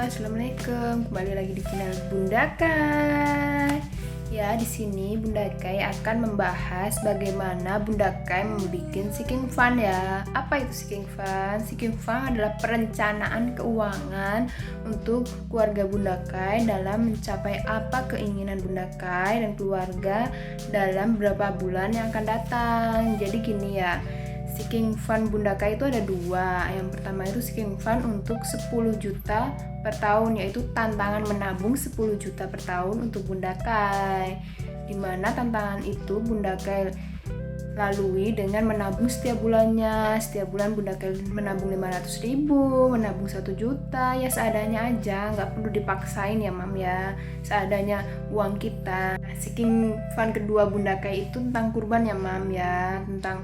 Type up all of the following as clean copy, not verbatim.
Assalamualaikum. Kembali lagi di channel Bunda Kai. Ya, di sini Bunda Kai akan membahas bagaimana Bunda Kai membuat sinking fund ya. Apa itu sinking fund? Sinking fund adalah perencanaan keuangan untuk keluarga Bunda Kai dalam mencapai apa keinginan Bunda Kai dan keluarga dalam beberapa bulan yang akan datang. Jadi gini ya. Sinking fund Bunda Kai itu ada dua. Yang pertama itu sinking fund untuk 10 juta per tahun, yaitu tantangan menabung 10 juta per tahun untuk Bunda Kai. Dimana tantangan itu Bunda Kai lalui dengan menabung setiap bulannya. Setiap bulan Bunda Kai menabung 500.000, menabung 1 juta, ya seadanya aja, nggak perlu dipaksain ya Mam ya, seadanya uang kita. Sinking fund kedua Bunda Kai itu tentang kurban ya Mam ya, tentang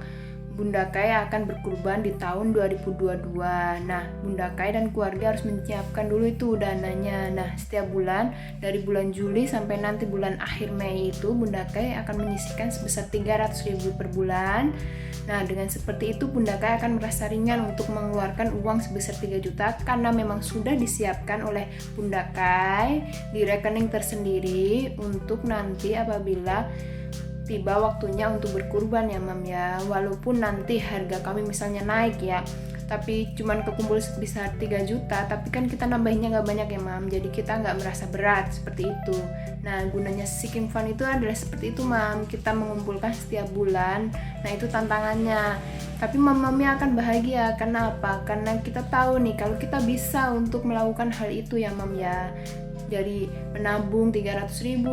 Bunda Kai akan berkurban di tahun 2022. Nah, Bunda Kai dan keluarga harus menyiapkan dulu itu dananya. Nah, setiap bulan dari bulan Juli sampai nanti bulan akhir Mei itu Bunda Kai akan menyisihkan sebesar 300.000 per bulan. Nah, dengan seperti itu Bunda Kai akan merasa ringan untuk mengeluarkan uang sebesar 3 juta karena memang sudah disiapkan oleh Bunda Kai di rekening tersendiri untuk nanti apabila tiba waktunya untuk berkurban ya Mam ya. Walaupun nanti harga kami misalnya naik ya, tapi cuman kekumpul sebesar 3 juta, tapi kan kita nambahinnya nggak banyak ya Mam, jadi kita nggak merasa berat seperti itu. Nah, gunanya sinking fund itu adalah seperti itu Mam, kita mengumpulkan setiap bulan. Nah, itu tantangannya. Tapi mamanya akan bahagia, karena apa? Karena kita tahu nih kalau kita bisa untuk melakukan hal itu ya Mam ya. Dari menabung 300.000,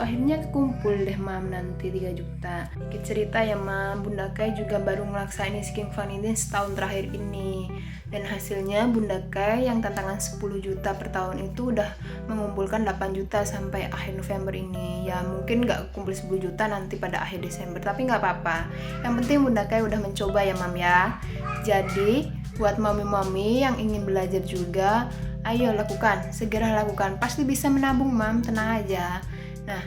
akhirnya kumpul deh Mam nanti 3 juta. Kita cerita ya Mam, Bunda Kai juga baru ngelaksain sinking fund ini setahun terakhir ini. Dan hasilnya Bunda Kai yang tantangan 10 juta per tahun itu udah mengumpulkan 8 juta sampai akhir November ini. Ya mungkin nggak kumpul 10 juta nanti pada akhir Desember, tapi nggak apa-apa. Yang penting Bunda Kai udah mencoba ya Mam ya. Jadi buat mami-mami yang ingin belajar juga, ayo lakukan, segera lakukan. Pasti bisa menabung Mam, tenang aja. Nah,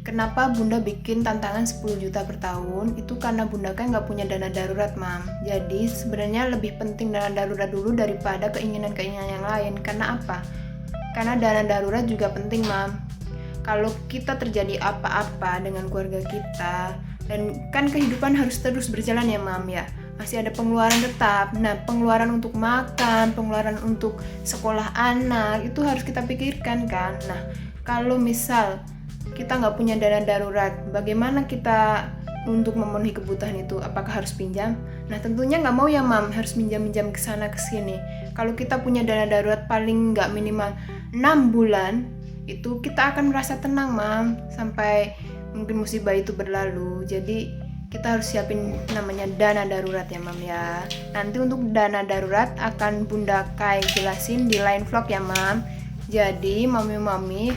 kenapa Bunda bikin tantangan 10 juta per tahun? Itu karena Bunda kan nggak punya dana darurat Mam. Jadi sebenarnya lebih penting dana darurat dulu daripada keinginan-keinginan yang lain. Karena apa? Karena dana darurat juga penting Mam. Kalau kita terjadi apa-apa dengan keluarga kita, dan kan kehidupan harus terus berjalan ya Mam ya, masih ada pengeluaran tetap. Nah, pengeluaran untuk makan, pengeluaran untuk sekolah anak, itu harus kita pikirkan kan. Nah, kalau misal kita nggak punya dana darurat, bagaimana kita untuk memenuhi kebutuhan itu? Apakah harus pinjam? Nah, tentunya nggak mau ya Mam, harus minjam-minjam ke sana ke sini. Kalau kita punya dana darurat paling nggak minimal 6 bulan, itu kita akan merasa tenang Mam, sampai mungkin musibah itu berlalu. Jadi kita harus siapin namanya dana darurat ya Mam ya. Nanti untuk dana darurat akan Bunda Kai jelasin di lain vlog ya Mam. Jadi mami-mami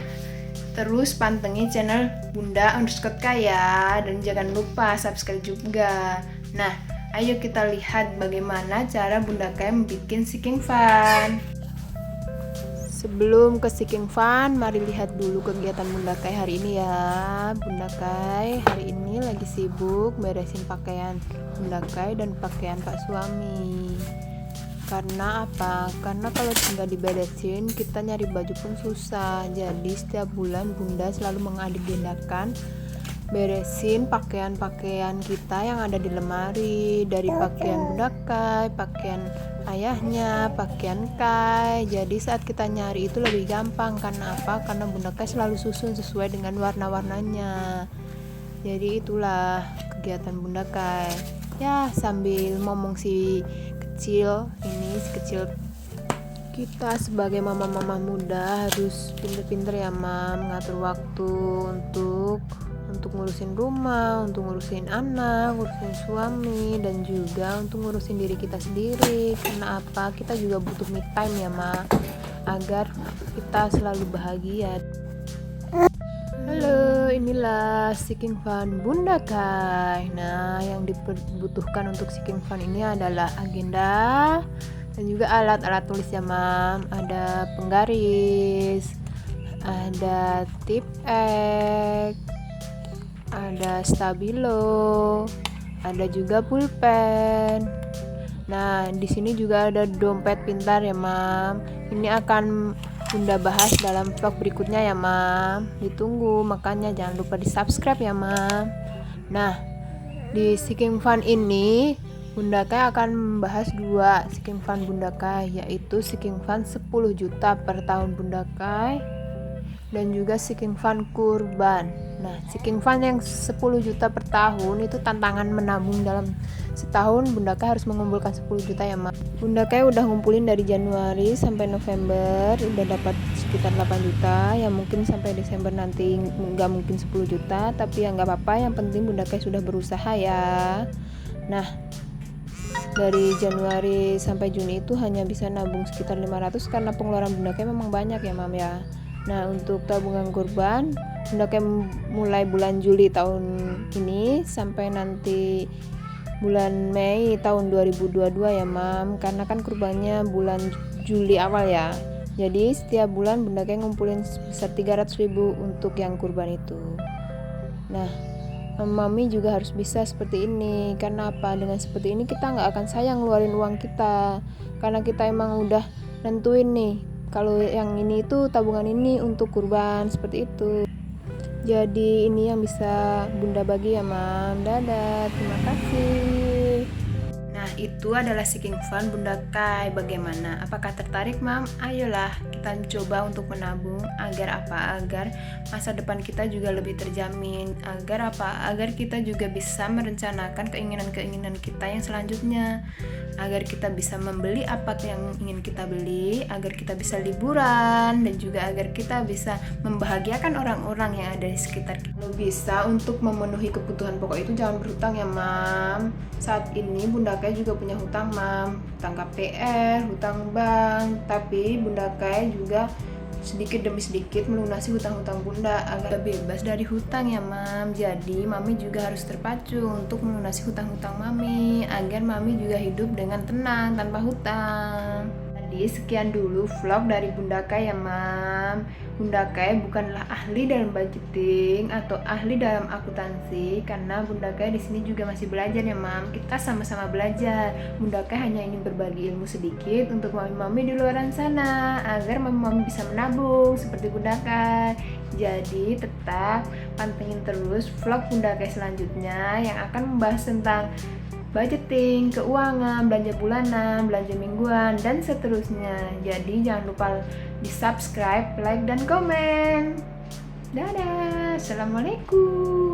terus pantengin channel Bunda_Kai ya, dan jangan lupa subscribe juga. Nah, ayo kita lihat bagaimana cara Bunda Kai membuat sinking fund. Sebelum ke sinking fund, mari lihat dulu kegiatan Bunda Kai hari ini ya. Bunda Kai hari ini lagi sibuk beresin pakaian Bunda Kai dan pakaian Pak suami. Karena apa? Karena kalau tinggal diberesin, kita nyari baju pun susah. Jadi setiap bulan Bunda selalu mengagendakan beresin pakaian-pakaian kita yang ada di lemari, dari pakaian Bunda Kai, pakaian ayahnya, pakaian Kai. Jadi saat kita nyari itu lebih gampang. Karena apa? Karena Bunda Kai selalu susun sesuai dengan warna-warnanya. Jadi itulah kegiatan Bunda Kai. Ya, sambil ngomong si kecil kita sebagai mama-mama muda harus pinter-pinter ya Mam, ngatur waktu untuk ngurusin rumah, untuk ngurusin anak, ngurusin suami, dan juga untuk ngurusin diri kita sendiri. Karena apa? Kita juga butuh me time ya Ma, agar kita selalu bahagia. Halo, inilah sinking fund Bunda Kai. Nah, yang dibutuhkan untuk sinking fund ini adalah agenda dan juga alat-alat tulis ya Mam. Ada penggaris, ada tip X, ada stabilo, ada juga pulpen, Nah, di sini juga ada dompet pintar ya, Mam. Ini akan Bunda bahas dalam vlog berikutnya ya, Mam. Ditunggu, makanya jangan lupa di-subscribe ya, Mam. Nah, di Seeking Fun ini Bunda Kai akan membahas 2 Seeking Fun Bunda Kai, yaitu Seeking Fun 10 juta per tahun Bunda Kai dan juga Seeking Fun kurban. Nah, Seeking Fun yang 10 juta per tahun itu tantangan menabung dalam setahun. Bunda Kai harus mengumpulkan 10 juta ya, Mak. Bunda Kai udah ngumpulin dari Januari sampai November, udah dapat sekitar 8 juta. Ya mungkin sampai Desember nanti nggak mungkin 10 juta, tapi ya nggak apa-apa, yang penting Bunda Kai sudah berusaha ya. Nah, dari Januari sampai Juni itu hanya bisa nabung sekitar 500 karena pengeluaran Bunda Kai memang banyak ya, Mam ya. Nah, untuk tabungan kurban Bunda Kai mulai bulan Juli tahun ini sampai nanti bulan Mei tahun 2022 ya, Mam, karena kan kurbannya bulan Juli awal ya. Jadi setiap bulan Bunda Kai ngumpulin sebesar 300.000 untuk yang kurban itu. Nah, Mami juga harus bisa seperti ini. Karena apa? Dengan seperti ini kita nggak akan sayang ngeluarin uang kita, karena kita emang udah nentuin nih kalau yang ini itu tabungan ini untuk kurban, seperti itu. Jadi ini yang bisa Bunda bagi ya, Mam. Dadah, terima kasih. Nah, itu adalah Seeking Fun Bunda Kai. Bagaimana? Apakah tertarik, Mam? Ayolah kita coba untuk menabung agar apa? Agar masa depan kita juga lebih terjamin. Agar apa? Agar kita juga bisa merencanakan keinginan-keinginan kita yang selanjutnya. Agar kita bisa membeli apa yang ingin kita beli, agar kita bisa liburan, dan juga agar kita bisa membahagiakan orang-orang yang ada di sekitar kita. Kalau bisa untuk memenuhi kebutuhan pokok itu jangan berhutang ya, Mam. Saat ini Bunda Kai juga punya hutang, Mam, hutang KPR, hutang bank, tapi Bunda Kai juga sedikit demi sedikit melunasi hutang-hutang Bunda agar bebas dari hutang ya, Mam. Jadi Mami juga harus terpacu untuk melunasi hutang-hutang Mami agar Mami juga hidup dengan tenang tanpa hutang. Jadi sekian dulu vlog dari Bunda Kai ya, Mam. Bunda Kai bukanlah ahli dalam budgeting atau ahli dalam akuntansi, karena Bunda Kai di sini juga masih belajar ya, Mam. Kita sama-sama belajar. Bunda Kai hanya ingin berbagi ilmu sedikit untuk mami-mami di luar sana agar mami-mami bisa menabung seperti Bunda Kai. Jadi tetap pantengin terus vlog Bunda Kai selanjutnya yang akan membahas tentang budgeting, keuangan, belanja bulanan, belanja mingguan, dan seterusnya. Jadi jangan lupa di-subscribe, like, dan komen. Dadah, assalamualaikum.